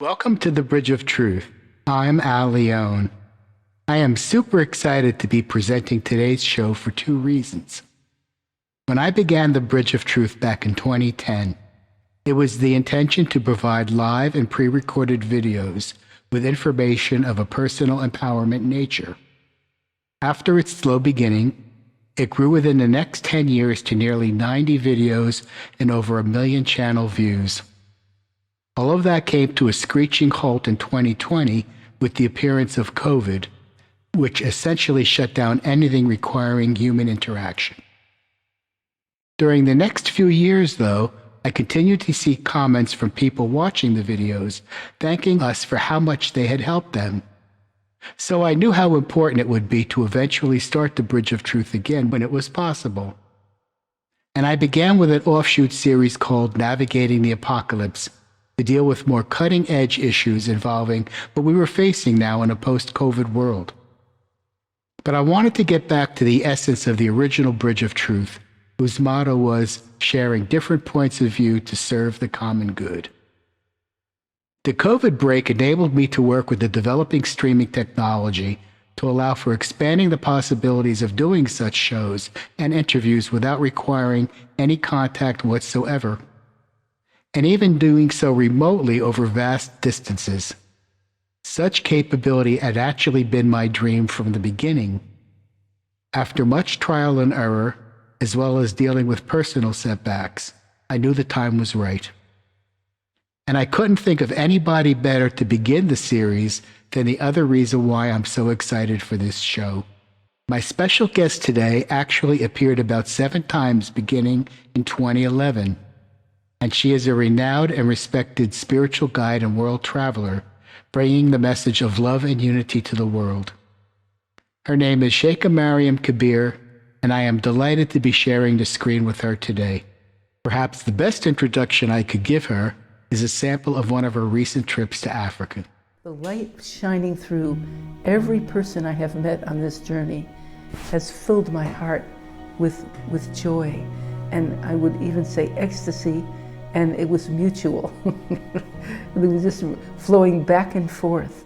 Welcome to the Bridge of Truth. I'm Al Leone. I am super excited to be presenting today's show for two reasons. When I began the Bridge of Truth back in 2010, it was the intention to provide live and pre-recorded videos with information of a personal empowerment nature. After its slow beginning, it grew within the next 10 years to nearly 90 videos and over 1 million channel views. All of that came to a screeching halt in 2020 with the appearance of COVID, which essentially shut down anything requiring human interaction. During the next few years, though, I continued to see comments from people watching the videos thanking us for how much they had helped them. So I knew how important it would be to eventually start the Bridge of Truth again when it was possible. And I began with an offshoot series called Navigating the Apocalypse, to deal with more cutting-edge issues involving what we were facing now in a post-COVID world. But I wanted to get back to the essence of the original Bridge of Truth, whose motto was sharing different points of view to serve the common good. The COVID break enabled me to work with the developing streaming technology to allow for expanding the possibilities of doing such shows and interviews without requiring any contact whatsoever, and even doing so remotely over vast distances. Such capability had actually been my dream from the beginning. After much trial and error, as well as dealing with personal setbacks, I knew the time was right. And I couldn't think of anybody better to begin the series than the other reason why I'm so excited for this show. My special guest today actually appeared about 7 times beginning in 2011. And she is a renowned and respected spiritual guide and world traveler, bringing the message of love and unity to the world. Her name is Sheikha Maryam Kabeer, and I am delighted to be sharing the screen with her today. Perhaps the best introduction I could give her is a sample of one of her recent trips to Africa. The light shining through every person I have met on this journey has filled my heart with joy, and I would even say ecstasy. And it was mutual. It was just flowing back and forth.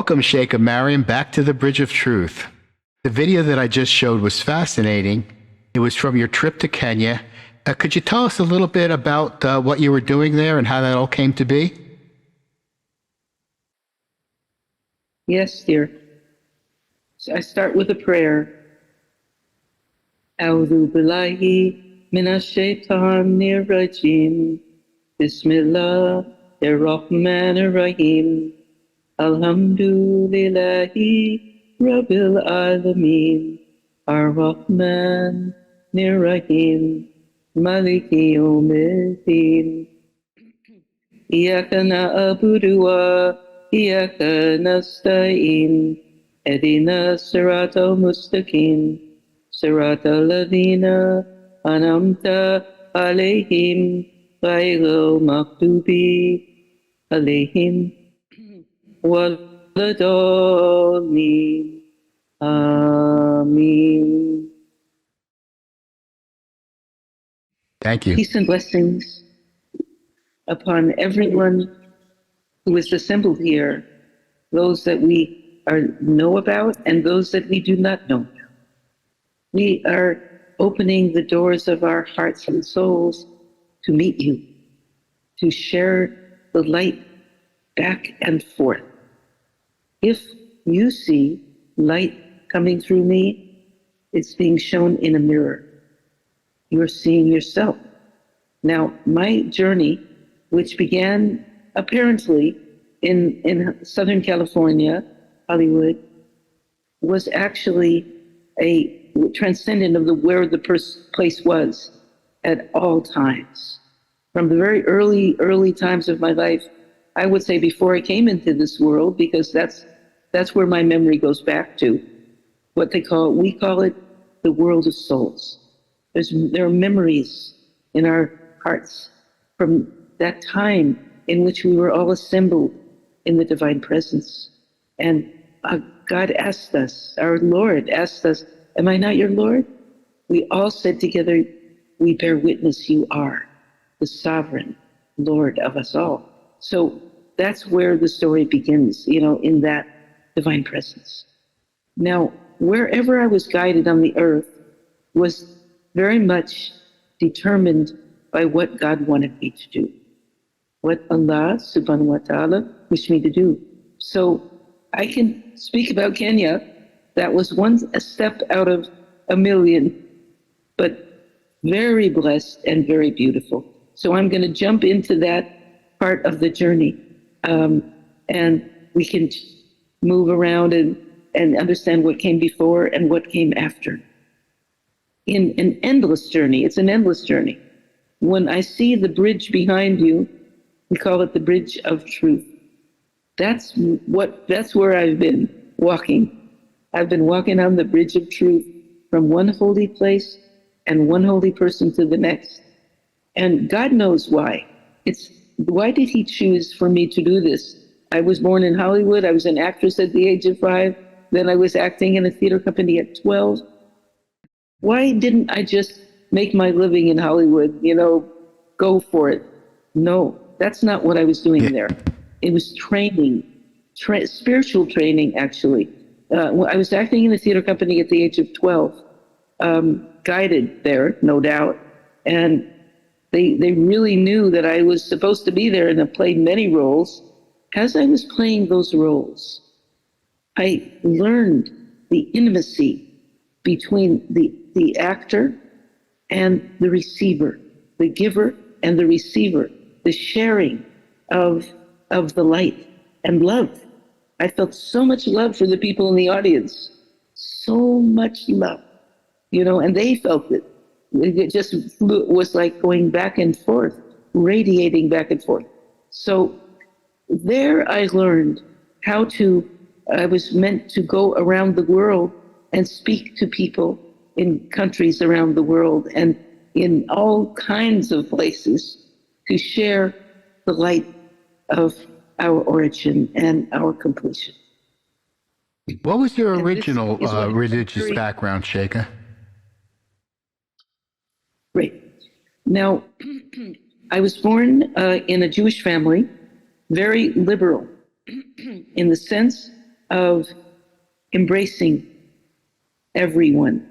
Welcome, Sheikha Maryam, back to the Bridge of Truth. The video that I just showed was fascinating. It was from your trip to Kenya. Could you tell us a little bit about what you were doing there and how that all came to be? Yes, dear. So I start with a prayer. A'udhu billahi minash shaitanir rajim. Bismillahir rahmanir rahim. Alhamdulillahi rabbil alameen. Ar-Rahman Nir-Rahim. Maliki Yawmiddin. Iyaka na'budu wa iyaka nasta'in. Ihdina siratal mustaqim. Siratal ladhina an'amta alayhim ghayril maghdubi alayhim waladhdallin. Amen. Thank you. Peace and blessings upon everyone who is assembled here, those that we know about and those that we do not know. We are opening the doors of our hearts and souls to meet you, to share the light back and forth. If you see light coming through me, it's being shown in a mirror. You're seeing yourself. Now, my journey, which began apparently in Southern California, Hollywood, was actually a transcendent of where the place was at all times. From the very early times of my life, I would say before I came into this world, because that's where my memory goes back to. We call it the world of souls. There are memories in our hearts from that time in which we were all assembled in the divine presence. And God asked us, our Lord asked us, am I not your Lord? We all said together, we bear witness you are the sovereign Lord of us all. So that's where the story begins, in that divine presence. Now, wherever I was guided on the earth was very much determined by what God wanted me to do, what Allah subhanahu wa ta'ala wished me to do. So I can speak about Kenya. That was a step out of a million, but very blessed and very beautiful. So I'm going to jump into that part of the journey, and we can move around and understand what came before and what came after. In an endless journey, it's an endless journey. When I see the bridge behind you, we call it the bridge of truth. That's where I've been walking. I've been walking on the bridge of truth from one holy place and one holy person to the next. And God knows why. Why did he choose for me to do this? I was born in Hollywood. I was an actress at the age of 5. Then I was acting in a theater company at 12. Why didn't I just make my living in Hollywood, go for it? No, that's not what I was doing there. It was training, spiritual training, actually. I was acting in a theater company at the age of 12, guided there, no doubt. And they really knew that I was supposed to be there, and I played many roles. As I was playing those roles, I learned the intimacy between the actor and the receiver, the giver and the receiver, the sharing of the light and love. I felt so much love for the people in the audience, so much love, and they felt it. It just was like going back and forth, radiating back and forth. So there I learned I was meant to go around the world and speak to people in countries around the world and in all kinds of places to share the light of our origin and our completion. What was your original religious background, Sheikha? Great. Now, I was born in a Jewish family, very liberal, in the sense of embracing everyone.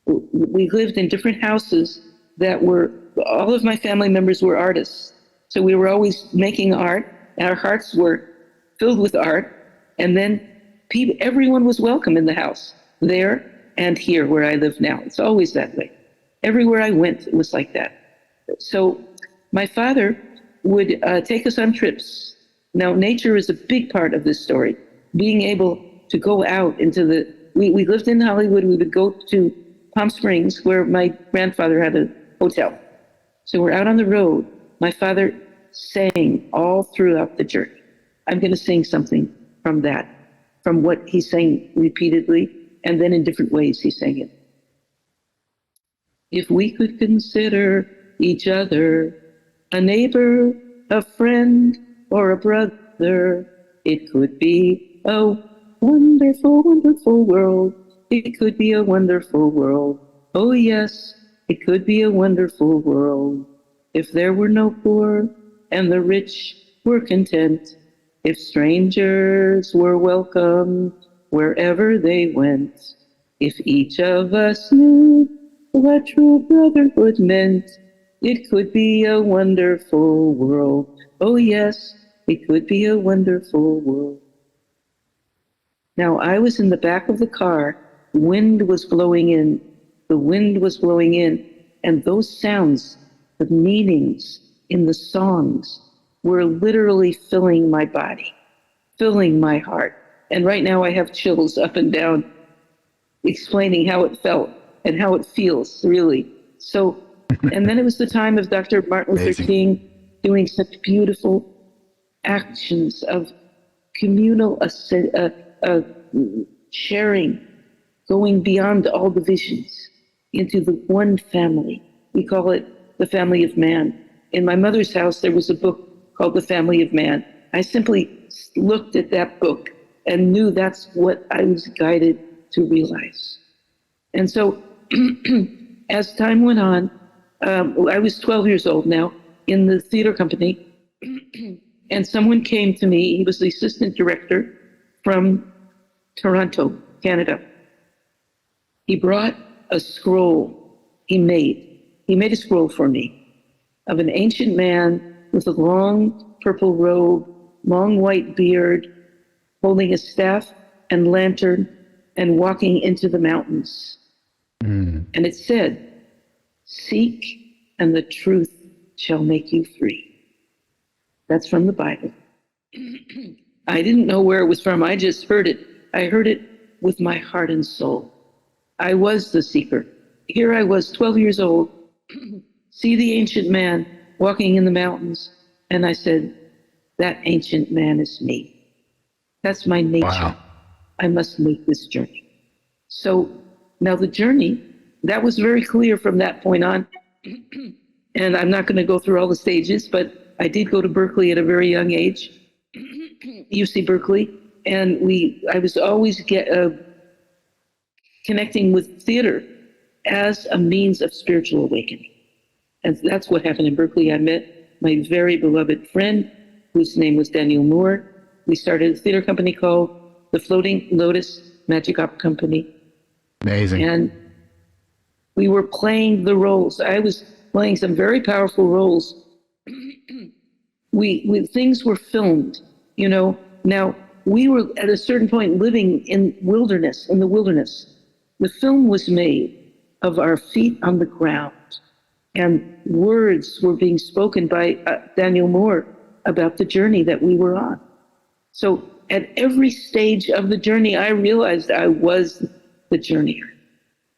We lived in different houses that were, all of my family members were artists. So we were always making art, and our hearts were filled with art. And then everyone was welcome in the house, there and here where I live now. It's always that way. Everywhere I went, it was like that. So my father would take us on trips. Now, nature is a big part of this story. Being able to go out into we lived in Hollywood. We would go to Palm Springs, where my grandfather had a hotel. So we're out on the road. My father sang all throughout the journey. I'm going to sing something from that, from what he sang repeatedly, and then in different ways he sang it. If we could consider each other a neighbor, a friend, or a brother, it could be a wonderful, wonderful world. It could be a wonderful world. Oh yes, it could be a wonderful world. If there were no poor and the rich were content, if strangers were welcome wherever they went, if each of us knew what true brotherhood meant, it could be a wonderful world. Oh yes, it could be a wonderful world. Now, I was in the back of the car. Wind was blowing in. The wind was blowing in. And those sounds, the meanings in the songs, were literally filling my body, filling my heart. And right now I have chills up and down, explaining how it felt and how it feels, really. So, and then it was the time of Dr. Martin Luther Amazing. King doing such beautiful actions of communal sharing, going beyond all divisions into the one family. We call it the family of man. In my mother's house, there was a book called The Family of Man. I simply looked at that book and knew that's what I was guided to realize. And so as time went on, I was 12 years old now in the theater company, and someone came to me. He was the assistant director from Toronto, Canada. He brought a scroll he made. He made a scroll for me of an ancient man with a long purple robe, long white beard, holding a staff and lantern and walking into the mountains. And it said, "Seek and the truth shall make you free." That's from the Bible. I didn't know where it was from. I just heard it. I heard it with my heart and soul. I was the seeker. Here I was, 12 years old, see the ancient man walking in the mountains. And I said, that ancient man is me. That's my nature. Wow. I must make this journey. So now the journey, that was very clear from that point on. And I'm not going to go through all the stages, but I did go to Berkeley at a very young age, UC Berkeley, and I was always connecting with theater as a means of spiritual awakening. And that's what happened in Berkeley. I met my very beloved friend, whose name was Daniel Moore. We started a theater company called the Floating Lotus Magic Opera Company. Amazing. And we were playing the roles. I was playing some very powerful roles. Things were filmed, you know. Now, we were at a certain point living in the wilderness. The film was made of our feet on the ground, and words were being spoken by Daniel Moore about the journey that we were on. So at every stage of the journey, I realized I was the journeyer,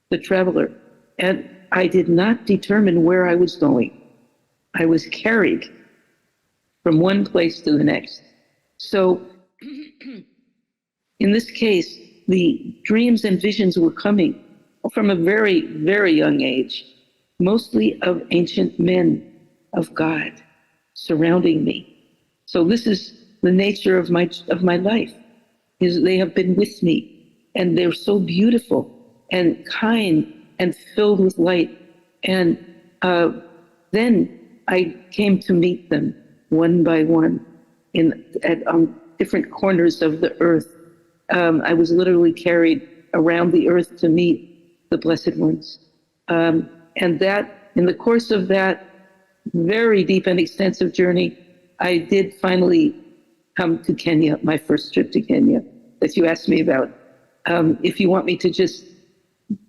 the traveler, and I did not determine where I was going. I was carried from one place to the next. So in this case, the dreams and visions were coming from a very, very young age, mostly of ancient men of God surrounding me. So this is the nature of my life, is they have been with me, and they're so beautiful and kind and filled with light. And then I came to meet them one by one on different corners of the earth, I was literally carried around the earth to meet the Blessed Ones. And that, in the course of that very deep and extensive journey, I did finally come to Kenya, my first trip to Kenya that you asked me about. If you want me to just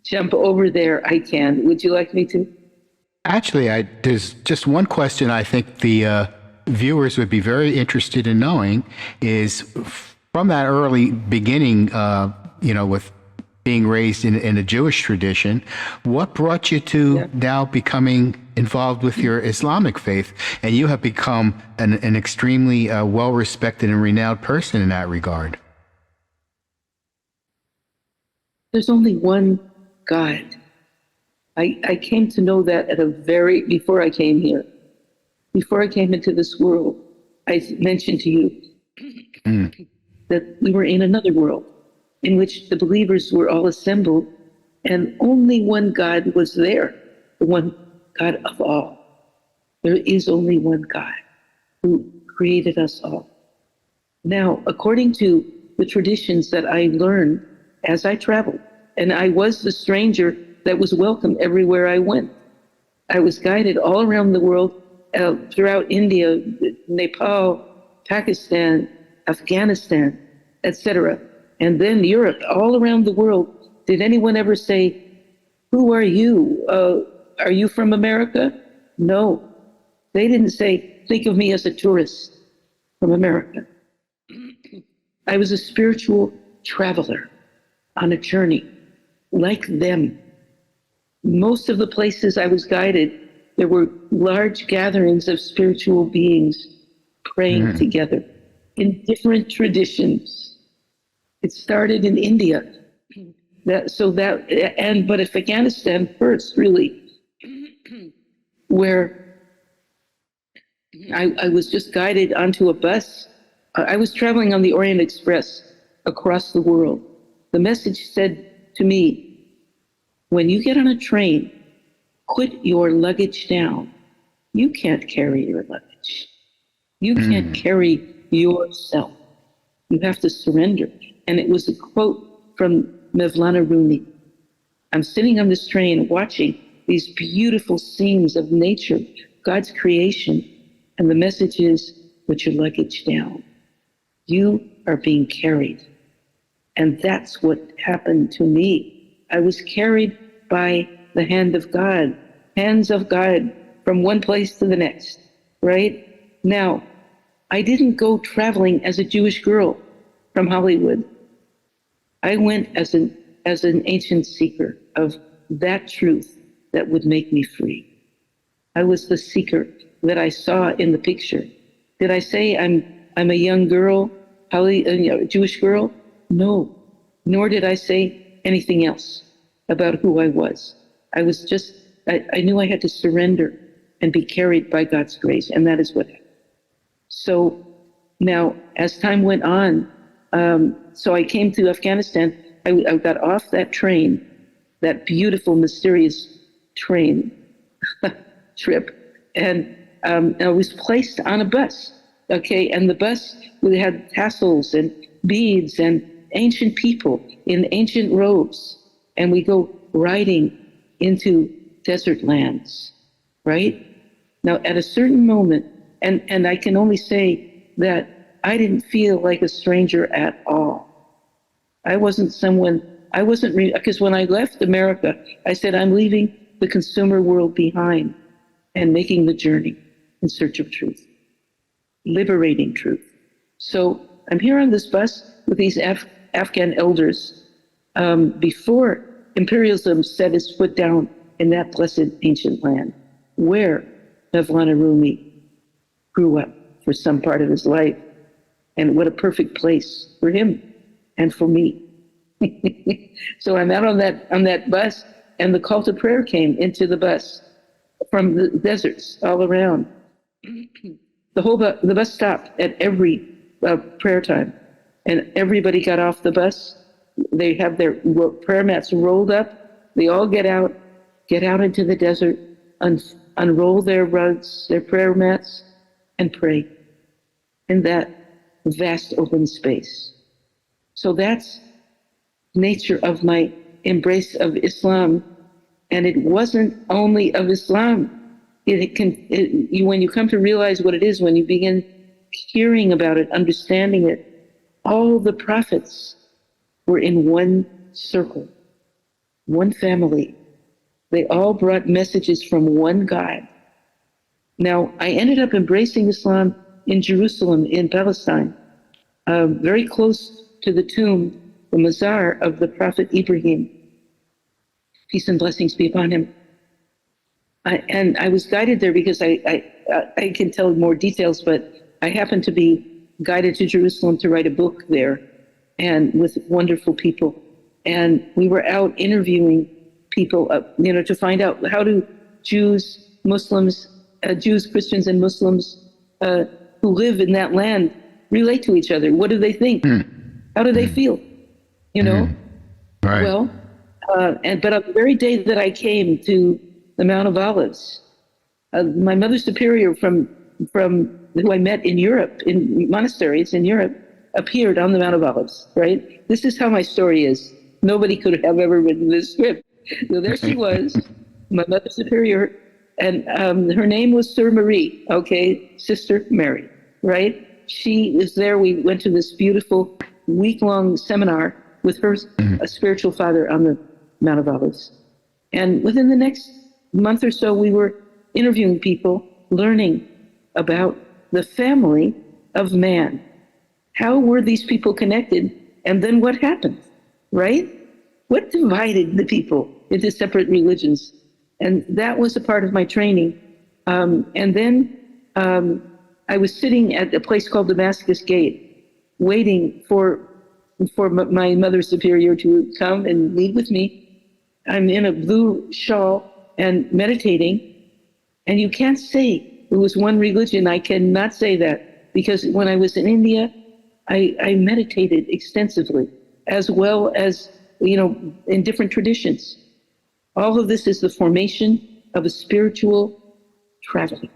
jump over there, I can. Would you like me to? Actually, there's just one question I think the viewers would be very interested in knowing is from that early beginning, with being raised in a Jewish tradition, what brought you to now becoming involved with your Islamic faith? And you have become an extremely well-respected and renowned person in that regard. There's only one God. I came to know that before I came here, before I came into this world. I mentioned to you that we were in another world in which the believers were all assembled and only one God was there, the one God of all. There is only one God who created us all. Now, according to the traditions that I learned as I traveled, and I was the stranger that was welcome everywhere I went. I was guided all around the world, throughout India, Nepal, Pakistan, Afghanistan, etc. And then Europe, all around the world. Did anyone ever say, "Who are you? Are you from America?" No. They didn't say, "Think of me as a tourist from America." I was a spiritual traveler on a journey like them. Most of the places I was guided, there were large gatherings of spiritual beings praying together in different traditions. It started in India. But Afghanistan first, really, where I was just guided onto a bus. I was traveling on the Orient Express across the world. The message said to me, when you get on a train, put your luggage down. You can't carry your luggage. You can't carry yourself. You have to surrender. And it was a quote from Mevlana Rumi. I'm sitting on this train watching these beautiful scenes of nature, God's creation, and the message is, put your luggage down. You are being carried. And that's what happened to me. I was carried by the hands of God, from one place to the next, right? Now, I didn't go traveling as a Jewish girl from Hollywood. I went as an ancient seeker of that truth that would make me free. I was the seeker that I saw in the picture. Did I say I'm a young girl, a Jewish girl? No, nor did I say anything else about who I was. I knew I had to surrender and be carried by God's grace, and that is what happened. So now, as time went on, so I came to Afghanistan. I got off that train, that beautiful, mysterious train trip, and I was placed on a bus. Okay, and the bus had tassels and beads and ancient people in ancient robes, and we go riding into desert lands, right? Now, at a certain moment, and I can only say that I didn't feel like a stranger at all. Because when I left America, I said, I'm leaving the consumer world behind and making the journey in search of truth, liberating truth. So I'm here on this bus with these Afghan elders before imperialism set its foot down in that blessed ancient land where Mevlana Rumi grew up for some part of his life. And what a perfect place for him and for me. So I'm out on that bus, and the call to prayer came into the bus from the deserts all around. The bus stopped at every prayer time, and everybody got off the bus. They have their prayer mats rolled up. They all get out into the desert, unroll their rugs, their prayer mats, and pray in that vast open space. So that's nature of my embrace of Islam. And it wasn't only of Islam. When you come to realize what it is, when you begin hearing about it, understanding it, all the prophets were in one circle, one family. They all brought messages from one God. Now, I ended up embracing Islam in Jerusalem, in Palestine, very close to the tomb, the mazar of the Prophet Ibrahim. Peace and blessings be upon him. And I was guided there because I can tell more details, but I happened to be guided to Jerusalem to write a book there, and with wonderful people. And we were out interviewing people, to find out how do Jews, Muslims, Jews, Christians, and Muslims who live in that land relate to each other. What do they think? How do they feel? Right. Well, but on the very day that I came to the Mount of Olives, my mother superior from who I met in Europe, in monasteries in Europe, appeared on the Mount of Olives, right? This is how my story is. Nobody could have ever written this script. So there she was, my mother superior, and her name was Sir Marie, okay, Sister Mary, right? She was there. We went to this beautiful week-long seminar with her spiritual father on the Mount of Olives. And within the next month or so, we were interviewing people, learning about the family of man. How were these people connected? And then what happened, right? What divided the people into separate religions? And that was a part of my training. And then I was sitting at a place called Damascus Gate, waiting for my mother superior to come and meet with me. I'm in a blue shawl and meditating. And you can't say it was one religion. I cannot say that, because when I was in India, I meditated extensively, as well as, in different traditions. All of this is the formation of a spiritual traveling.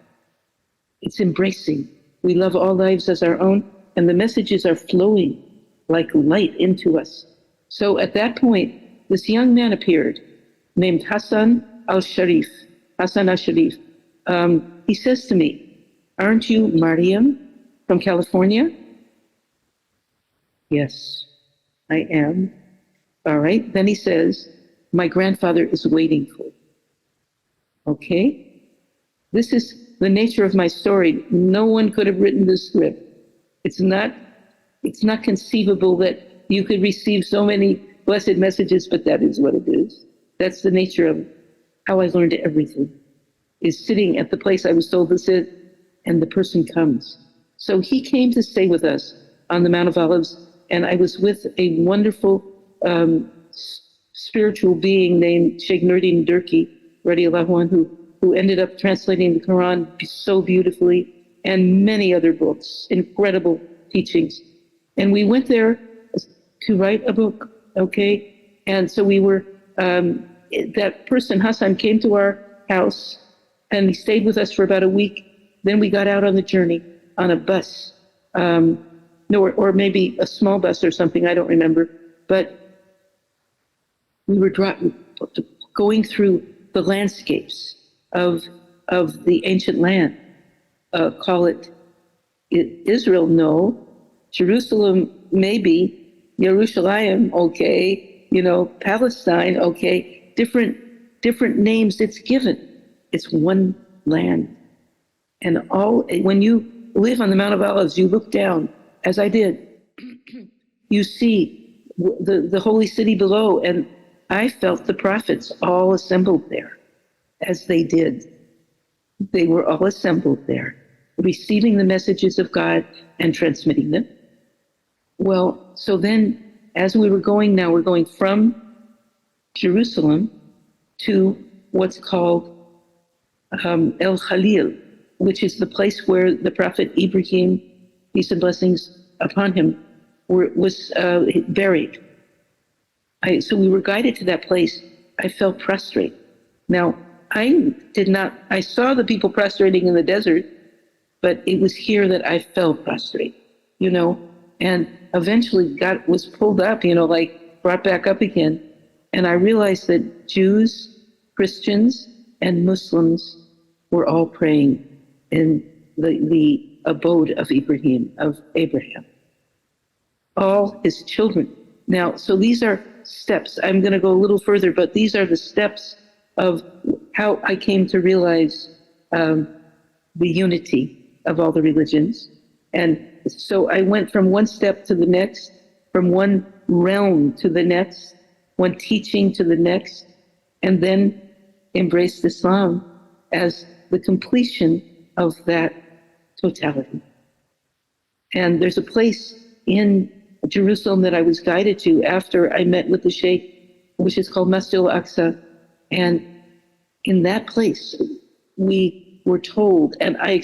It's embracing. We love all lives as our own, and the messages are flowing like light into us. So at that point, this young man appeared named Hassan al-Sharif. Hassan al-Sharif. He says to me, "Aren't you Maryam from California?" "Yes, I am." "All right." Then he says, "My grandfather is waiting for you." Okay? This is the nature of my story. No one could have written this script. It's not conceivable that you could receive so many blessed messages, but that is what it is. That's the nature of how I learned everything, is sitting at the place I was told to sit, and the person comes. So he came to stay with us on the Mount of Olives, and I was with a wonderful spiritual being named Sheikh Nurdin Durki, radiallahu anhu, who ended up translating the Quran so beautifully, and many other books, incredible teachings. And we went there to write a book, okay? And so we were, that person, Hassan, came to our house, and he stayed with us for about a week. Then we got out on the journey on a bus, or maybe a small bus or something, I don't remember. But we were going through the landscapes of the ancient land. Call it Israel, no. Jerusalem, maybe. Yerushalayim, okay. Palestine, okay. Different names it's given. It's one land. And when you live on the Mount of Olives, you look down, as I did, you see the holy city below, and I felt the prophets all assembled there, as they did. They were all assembled there, receiving the messages of God and transmitting them. Well, so then, as we were going now, we're going from Jerusalem to what's called El Khalil, which is the place where the Prophet Ibrahim, peace and blessings upon him, was buried. So we were guided to that place. I felt prostrate. Now, I saw the people prostrating in the desert, but it was here that I felt prostrate. and eventually was pulled up, like brought back up again. And I realized that Jews, Christians, and Muslims were all praying in the abode of Abraham, all his children. Now, so these are steps. I'm going to go a little further, but these are the steps of how I came to realize the unity of all the religions. And so I went from one step to the next, from one realm to the next, one teaching to the next, and then embraced Islam as the completion of that totality. And there's a place in Jerusalem that I was guided to after I met with the Sheikh, which is called Masjid al-Aqsa. And in that place, we were told, and I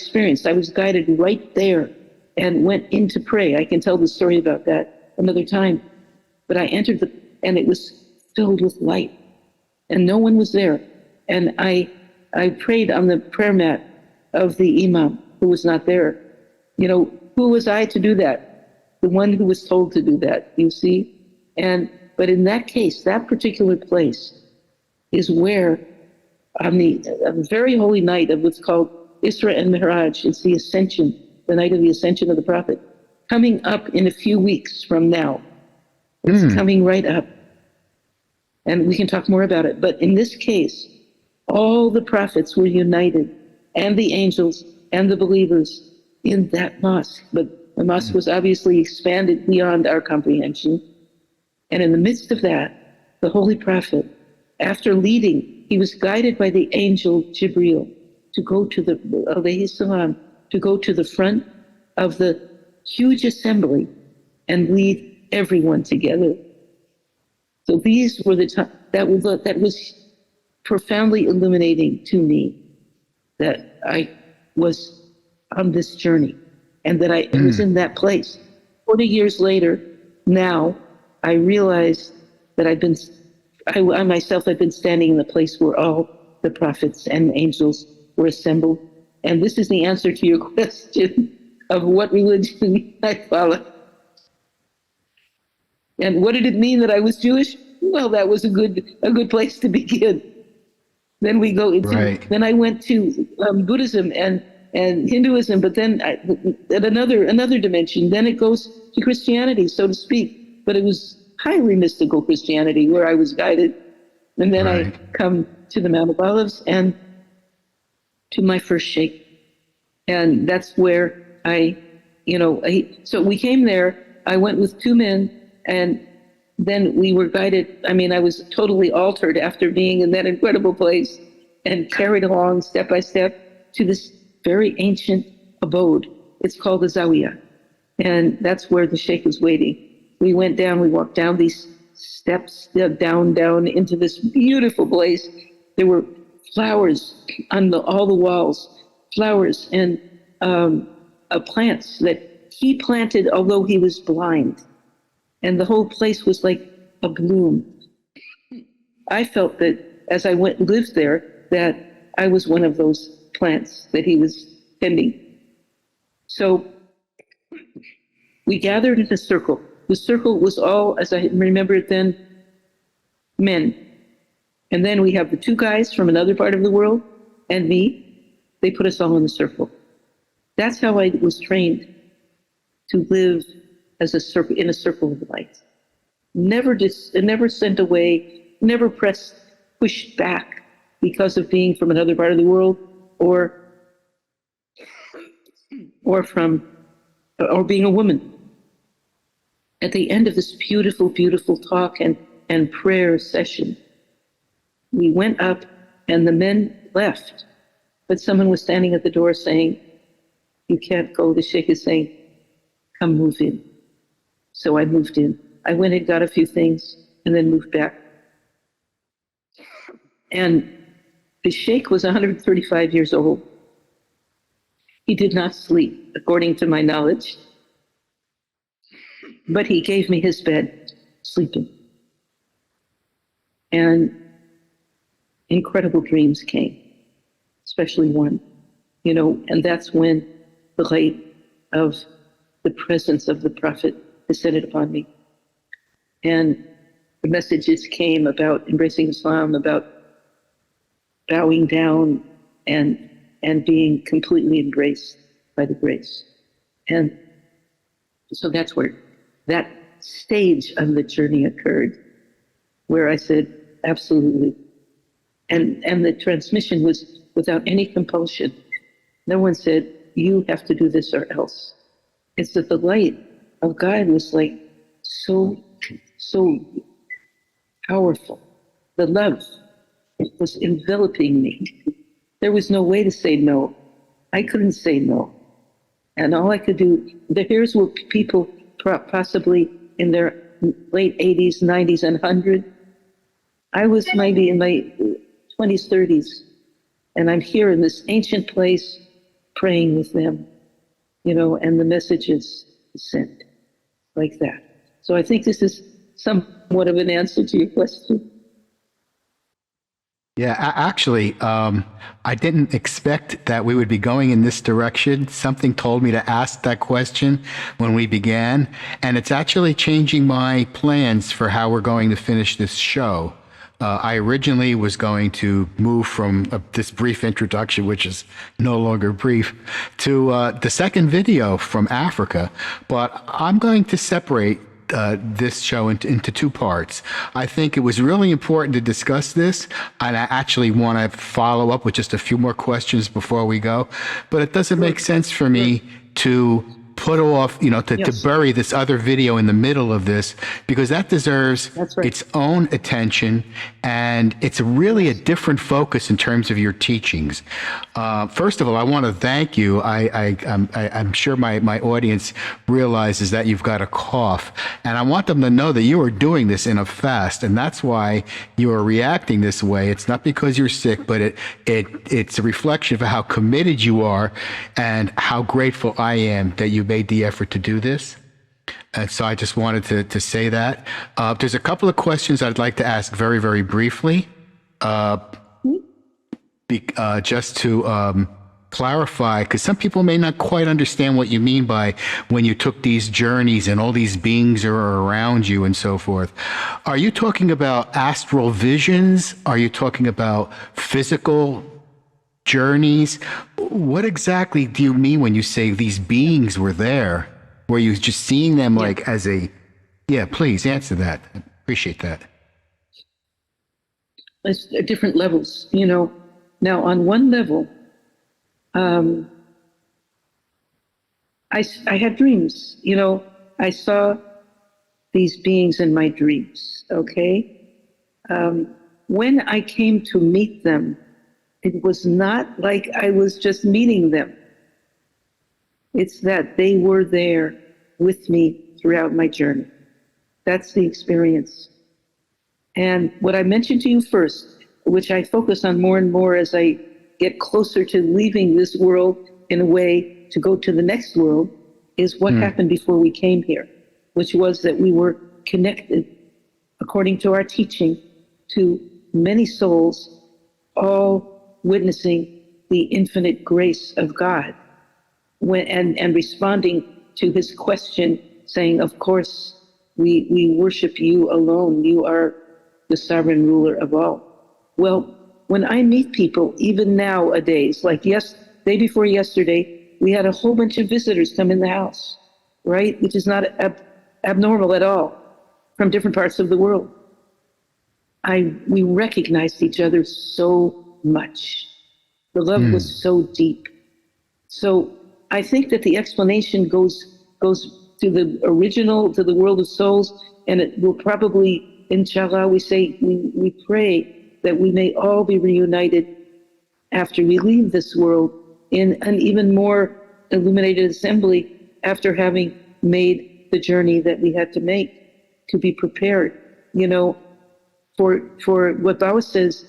was guided right there and went in to pray. I can tell the story about that another time. But I entered and it was filled with light, and no one was there. And I prayed on the prayer mat of the imam, who was not there. Who was I to do that? The one who was told to do that, you see? But in that case, that particular place is where, on the very holy night of what's called Isra and Mi'raj, it's the ascension, the night of the ascension of the Prophet, coming up in a few weeks from now. It's coming right up. And we can talk more about it. But in this case, all the prophets were united, and the angels and the believers in that mosque. But the mosque was obviously expanded beyond our comprehension. And in the midst of that, the Holy Prophet, after leading, he was guided by the angel Jibreel to go to the front of the huge assembly and lead everyone together. So these were the times that was profoundly illuminating to me, that I was on this journey and that I was in that place. 40 years later, now I realized that I myself had been standing in the place where all the prophets and angels were assembled. And this is the answer to your question of what religion I follow. And what did it mean that I was Jewish? Well, that was a good place to begin. Then we go into, Right. then I went to Buddhism and Hinduism, but then at another dimension, then it goes to Christianity, so to speak. But it was highly mystical Christianity where I was guided. And then I come to the Mount of Olives and to my first sheikh. And that's where so we came there. I went with two men, and then we were guided. I mean, I was totally altered after being in that incredible place and carried along step by step to this very ancient abode. It's called the Zawiya. And that's where the sheikh was waiting. We walked down these steps, down into this beautiful place. There were flowers on all the walls, flowers and plants that he planted, although he was blind. And the whole place was like a bloom. I felt that as I lived there, that I was one of those plants that he was tending. So we gathered in a circle. The circle was all, as I remember it then, men. And then we have the two guys from another part of the world and me. They put us all in a circle. That's how I was trained to live as in a circle of light. Never sent away, never pushed back because of being from another part of the world or being a woman. At the end of this beautiful, beautiful talk and prayer session, we went up and the men left, but someone was standing at the door saying, "You can't go." The sheikh is saying, "Come, move in." So I moved in. I went and got a few things and then moved back. And the sheikh was 135 years old. He did not sleep, according to my knowledge, but he gave me his bed, sleeping. And incredible dreams came, especially one, and that's when the light of the presence of the Prophet descended upon me. And the messages came about embracing Islam, about bowing down and being completely embraced by the grace. And so that's where that stage of the journey occurred, where I said, absolutely. And the transmission was without any compulsion. No one said, you have to do this or else. It's that the light of God was like so powerful. The love was enveloping me. There was no way to say no. I couldn't say no. And all I could do, here's where people possibly in their late 80s, 90s, and 100. I was maybe in my 20s, 30s, and I'm here in this ancient place praying with them, and the messages sent like that. So I think this is somewhat of an answer to your question. Yeah, actually, I didn't expect that we would be going in this direction. Something told me to ask that question when we began, and it's actually changing my plans for how we're going to finish this show. I originally was going to move from this brief introduction, which is no longer brief, to the second video from Africa, but I'm going to separate this show into two parts. I think it was really important to discuss this, and I actually want to follow up with just a few more questions before we go, but it doesn't make sense for me to put off, to bury this other video in the middle of this, because that deserves its own attention, and it's really a different focus in terms of your teachings. First of all, I want to thank you. I'm sure my audience realizes that you've got a cough, and I want them to know that you are doing this in a fast, and that's why you are reacting this way. It's not because you're sick, but it's a reflection of how committed you are and how grateful I am that you made the effort to do this. And so I just wanted to say that. There's a couple of questions I'd like to ask very, very briefly, just to clarify, because some people may not quite understand what you mean by when you took these journeys and all these beings are around you and so forth. Are you talking about astral visions? Are you talking about physical journeys? What exactly do you mean when you say these beings were there? Were you just seeing them like as a... Yeah, please answer that. Appreciate that. It's different levels, Now, on one level, I had dreams, I saw these beings in my dreams, okay? When I came to meet them, it was not like I was just meeting them. It's that they were there with me throughout my journey. That's the experience. And what I mentioned to you first, which I focus on more and more as I get closer to leaving this world in a way to go to the next world, is what happened before we came here, which was that we were connected, according to our teaching, to many souls, all witnessing the infinite grace of God, and responding to his question, saying, of course, we worship you alone. You are the sovereign ruler of all. Well, when I meet people, even nowadays, like day before yesterday, we had a whole bunch of visitors come in the house, right? Which is not abnormal at all, from different parts of the world. We recognized each other so much. The love was so deep. So I think that the explanation goes to the original, to the world of souls, and it will probably, inshallah, we pray that we may all be reunited after we leave this world in an even more illuminated assembly, after having made the journey that we had to make to be prepared, for what Bawa says.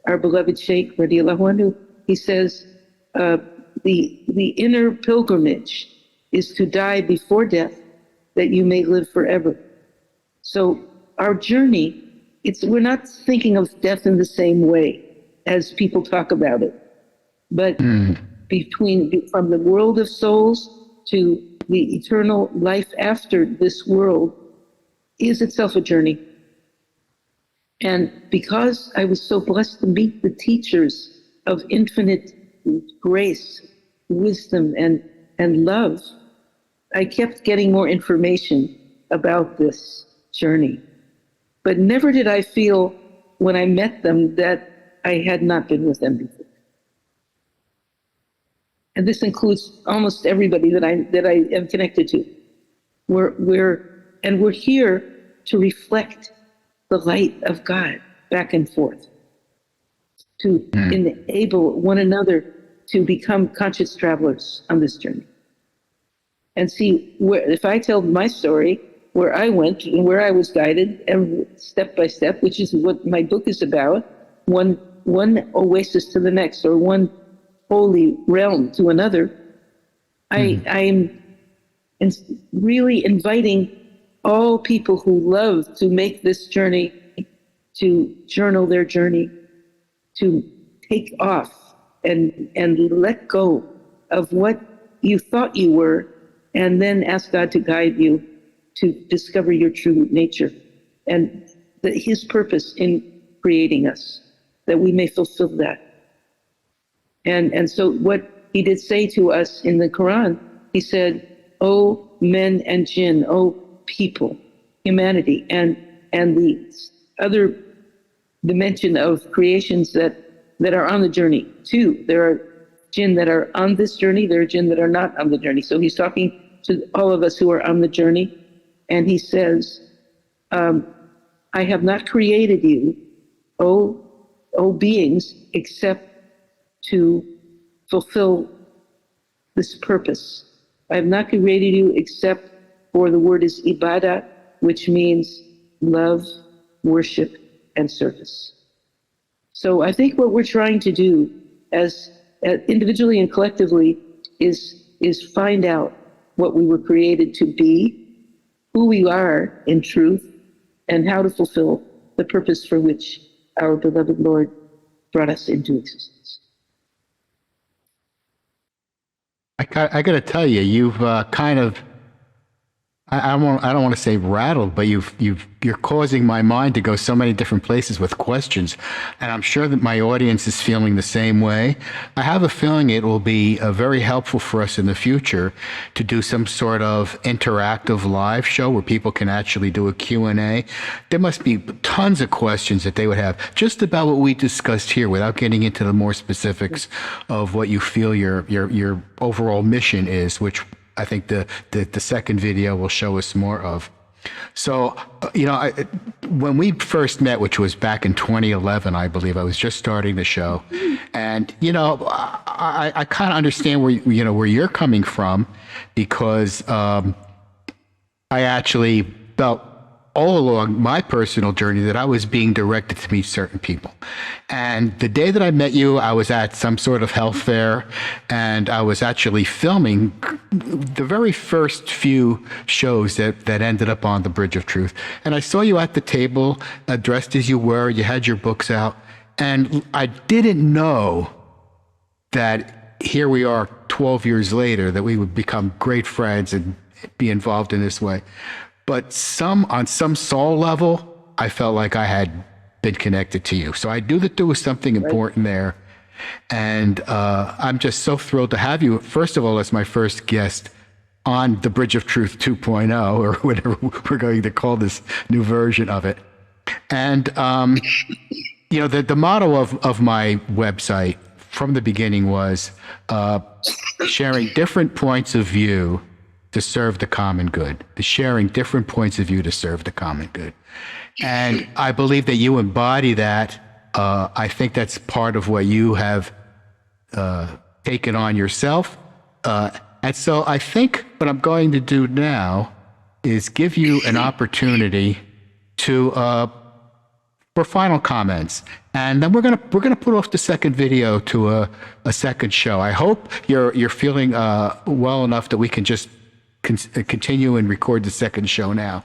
Our beloved Sheikh, radiallahu anhu, he says, the inner pilgrimage is to die before death, that you may live forever. So our journey, we're not thinking of death in the same way as people talk about it, but from the world of souls to the eternal life after this world is itself a journey. And because I was so blessed to meet the teachers of infinite grace, wisdom, and love, I kept getting more information about this journey. But never did I feel when I met them that I had not been with them before. And this includes almost everybody that I am connected to. We're here to reflect the light of God back and forth, to enable one another to become conscious travelers on this journey. And see, if I tell my story, where I went and where I was guided, and step by step, which is what my book is about, one oasis to the next, or one holy realm to another, I'm really inviting all people who love to make this journey, to journal their journey, to take off and let go of what you thought you were, and then ask God to guide you to discover your true nature and his purpose in creating us, that we may fulfill that. And so what he did say to us in the Quran, he said, "O men and jinn, O people, humanity," and the other dimension of creations that are on the journey too. There are jinn that are on this journey, there are jinn that are not on the journey. So he's talking to all of us who are on the journey, and he says, I have not created you, O beings, except to fulfill this purpose. I have not created you except for, the word is ibadah, which means love, worship, and service. So I think what we're trying to do as individually and collectively is find out what we were created to be, who we are in truth, and how to fulfill the purpose for which our beloved Lord brought us into existence. I got to tell you, you've kind of, I don't want to say rattled, but you're causing my mind to go so many different places with questions, and I'm sure that my audience is feeling the same way. I have a feeling it will be very helpful for us in the future to do some sort of interactive live show where people can actually do a Q&A. There must be tons of questions that they would have just about what we discussed here, without getting into the more specifics of what you feel your overall mission is, which I think the second video will show us more of. So, when we first met, which was back in 2011, I believe, I was just starting the show, and I kind of understand where you're coming from, because I actually felt all along my personal journey that I was being directed to meet certain people. And the day that I met you, I was at some sort of health fair, and I was actually filming the very first few shows that ended up on the Bridge of Truth. And I saw you at the table, dressed as you were, you had your books out, and I didn't know that here we are 12 years later, that we would become great friends and be involved in this way. But on some soul level, I felt like I had been connected to you. So I knew that there was something important there. And I'm just so thrilled to have you, first of all, as my first guest on the Bridge of Truth 2.0, or whatever we're going to call this new version of it. And, the motto of my website from the beginning was sharing different points of view to serve the common good, sharing different points of view to serve the common good. And I believe that you embody that. I think that's part of what you have taken on yourself. And so I think what I'm going to do now is give you an opportunity for final comments. And then we're gonna put off the second video to a second show. I hope you're feeling well enough that we can just continue and record the second show now,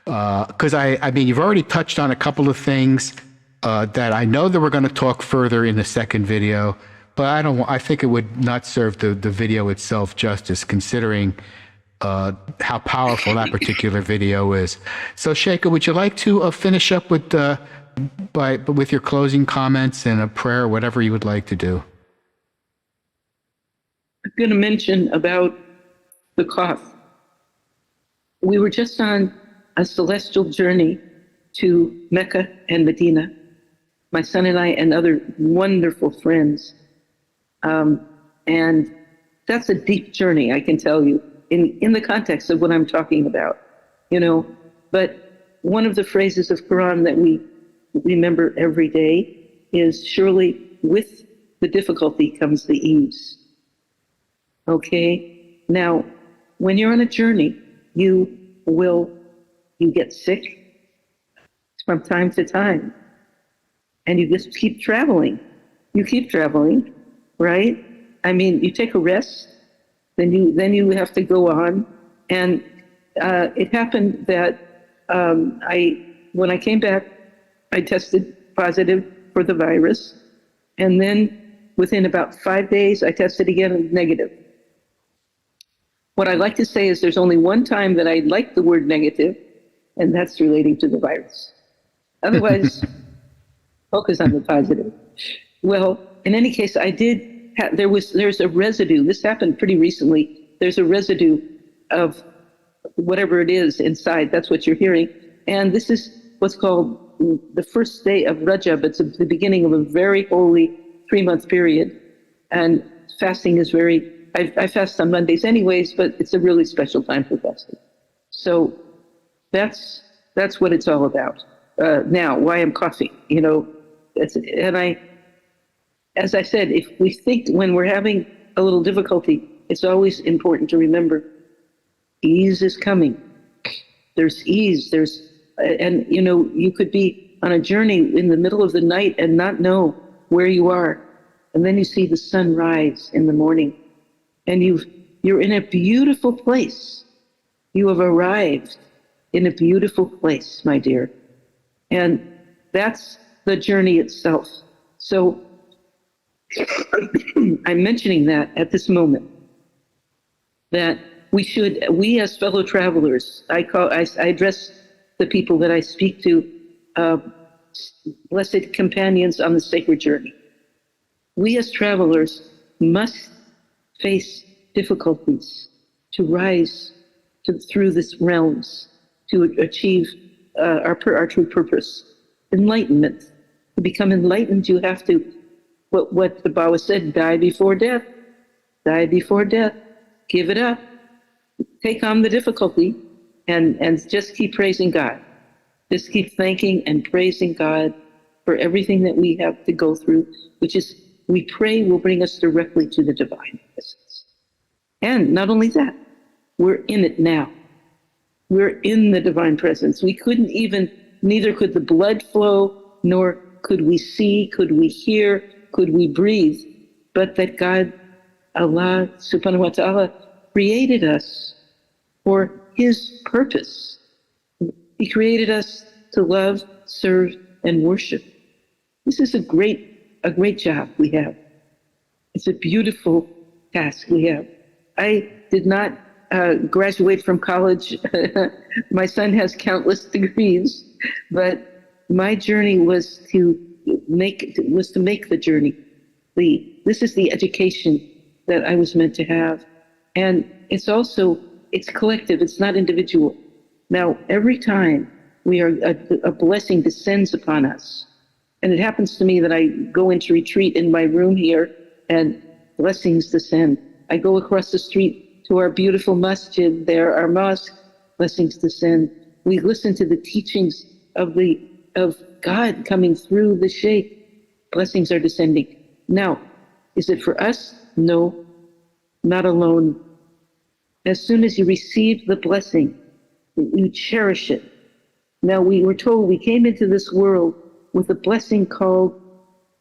because I mean, you've already touched on a couple of things that I know that we're going to talk further in the second video, but I think it would not serve the video itself justice, considering how powerful that particular video is. So, Sheikha, would you like to finish up with with your closing comments and a prayer, whatever you would like to do? I'm going to mention about the cough. We were just on a celestial journey to Mecca and Medina, my son and I and other wonderful friends. And that's a deep journey, I can tell you, in the context of what I'm talking about, you know. But one of the phrases of Quran that we remember every day is, surely with the difficulty comes the ease. Okay? Now, when you're on a journey, you get sick from time to time, and you just keep traveling. You keep traveling, right? I mean, you take a rest, then you have to go on. And it happened that when I came back, I tested positive for the virus, and then within about 5 days, I tested again and negative. What I like to say is there's only one time that I like the word negative, and that's relating to the virus. Otherwise, focus on the positive. Well, in any case, I did. There's a residue. This happened pretty recently. There's a residue of whatever it is inside. That's what you're hearing. And this is what's called the first day of Rajab. It's the beginning of a very holy 3-month period. And fasting is very, I fast on Mondays anyways, but it's a really special time for fasting. So that's what it's all about. Now, why I'm coughing, you know, as I said, if we think when we're having a little difficulty, it's always important to remember ease is coming. There's ease. And you know, you could be on a journey in the middle of the night and not know where you are. And then you see the sun rise in the morning, and you're in a beautiful place. You have arrived in a beautiful place, my dear. And that's the journey itself. So I'm mentioning that at this moment, that we as fellow travelers, I address the people that I speak to, blessed companions on the sacred journey. We as travelers must face difficulties to rise through these realms, to achieve our true purpose. Enlightenment. To become enlightened, you have to, what the Bawa said, die before death. Die before death. Give it up. Take on the difficulty and just keep praising God. Just keep thanking and praising God for everything that we have to go through, which is, we pray will bring us directly to the divine presence. And not only that, we're in it now. We're in the divine presence. We couldn't even, neither could the blood flow, nor could we see, could we hear, could we breathe, but that God, Allah subhanahu wa ta'ala, created us for his purpose. He created us to love, serve, and worship. This is a great job we have. It's a beautiful task we have. I did not graduate from college. My son has countless degrees, but my journey was to make the journey. This is the education that I was meant to have. And it's collective, it's not individual. Now, every time a blessing descends upon us, and it happens to me that I go into retreat in my room here and blessings descend. I go across the street to our beautiful masjid there, our mosque, blessings descend. We listen to the teachings of God coming through the Sheikh, blessings are descending. Now, is it for us? No, not alone. As soon as you receive the blessing, you cherish it. Now, we were told we came into this world with a blessing called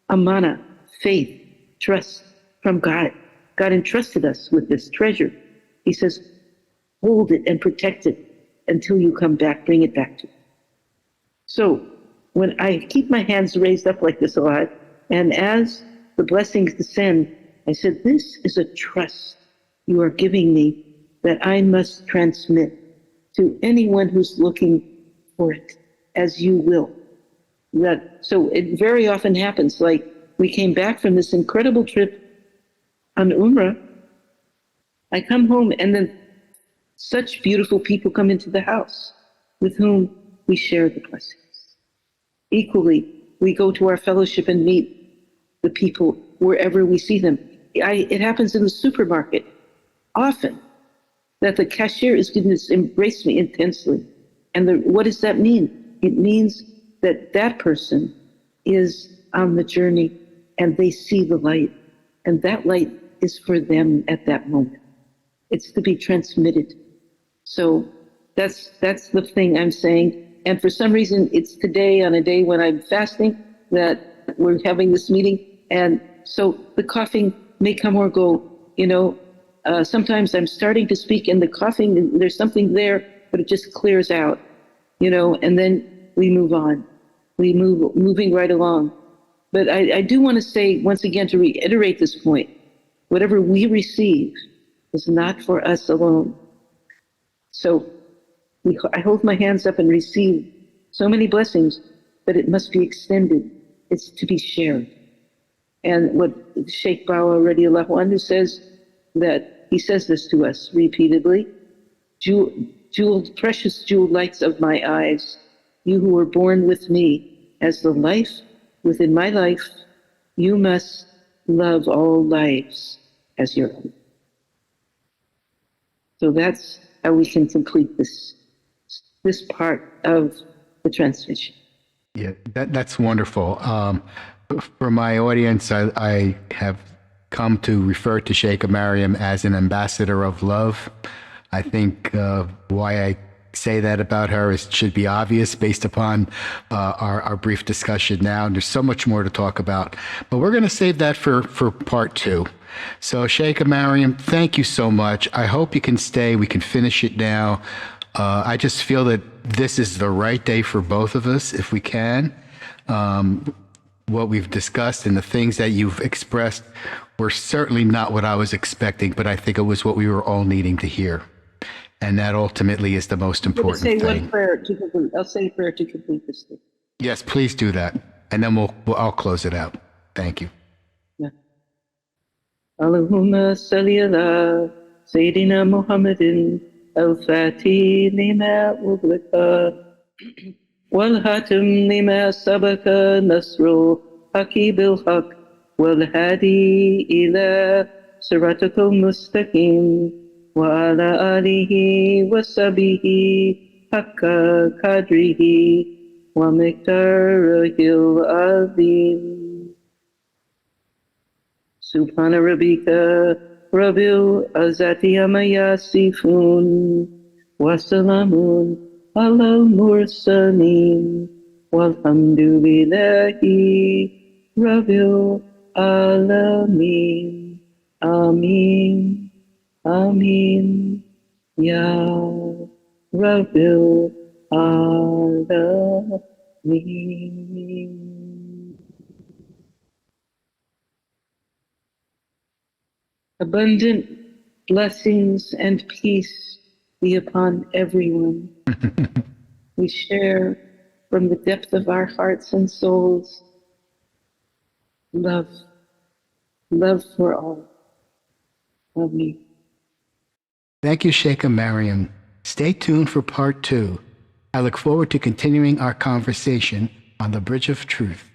amana, faith, trust from God. God entrusted us with this treasure. He says, hold it and protect it until you come back, bring it back to me. So when I keep my hands raised up like this a lot, and as the blessings descend, I said, this is a trust you are giving me that I must transmit to anyone who's looking for it, as you will. So it very often happens, like we came back from this incredible trip on Umrah. I come home and then such beautiful people come into the house with whom we share the blessings. Equally, we go to our fellowship and meet the people wherever we see them. It happens in the supermarket often that the cashier is going to embrace me intensely. And what does that mean? It means that that person is on the journey and they see the light. And that light is for them at that moment. It's to be transmitted. So that's the thing I'm saying. And for some reason, it's today on a day when I'm fasting that we're having this meeting. And so the coughing may come or go, sometimes I'm starting to speak and the coughing, there's something there, but it just clears out, and then we move on. Moving right along. But I do want to say, once again, to reiterate this point, whatever we receive is not for us alone. So I hold my hands up and receive so many blessings, but it must be extended. It's to be shared. And what Sheikh Bawa radiallahu anhu says, that he says this to us repeatedly, precious jeweled lights of my eyes, you who were born with me as the life within my life, you must love all lives as your own. So that's how we can complete this part of the transmission. Yeah, that's wonderful. For my audience, I have come to refer to Sheikha Maryam as an ambassador of love. I think why I say that about her should be obvious based upon our brief discussion now. And there's so much more to talk about, but we're going to save that for part 2. So Sheikha Maryam, thank you so much. I hope you can stay. We can finish it now. I just feel that this is the right day for both of us, if we can. What we've discussed and the things that you've expressed were certainly not what I was expecting, but I think it was what we were all needing to hear. And that ultimately is the most important thing. I'll say a prayer to complete this thing. Yes, please do that. And then I'll close it out. Thank you. Yeah. Allahumma salli ala Sayyidina Muhammadin al-Fatih lima ughliqa wal-hatim lima sabaka nasru haqi bil-haq wal-hadi ila siratakal mustaqim wa ala alihi wa sahbihi haqqa qadrihi wa miqdarihil azim. Subhana rabbika rabbil izzati amma yasifun wa salamun alal mursalin walhamdulillahi rabbil alamin. Amin. Amin. Ya rabbil alamin. Abundant blessings and peace be upon everyone. We share from the depth of our hearts and souls love for all. Amen. Thank you, Sheikha Maryam. Stay tuned for part 2. I look forward to continuing our conversation on the Bridge of Truth.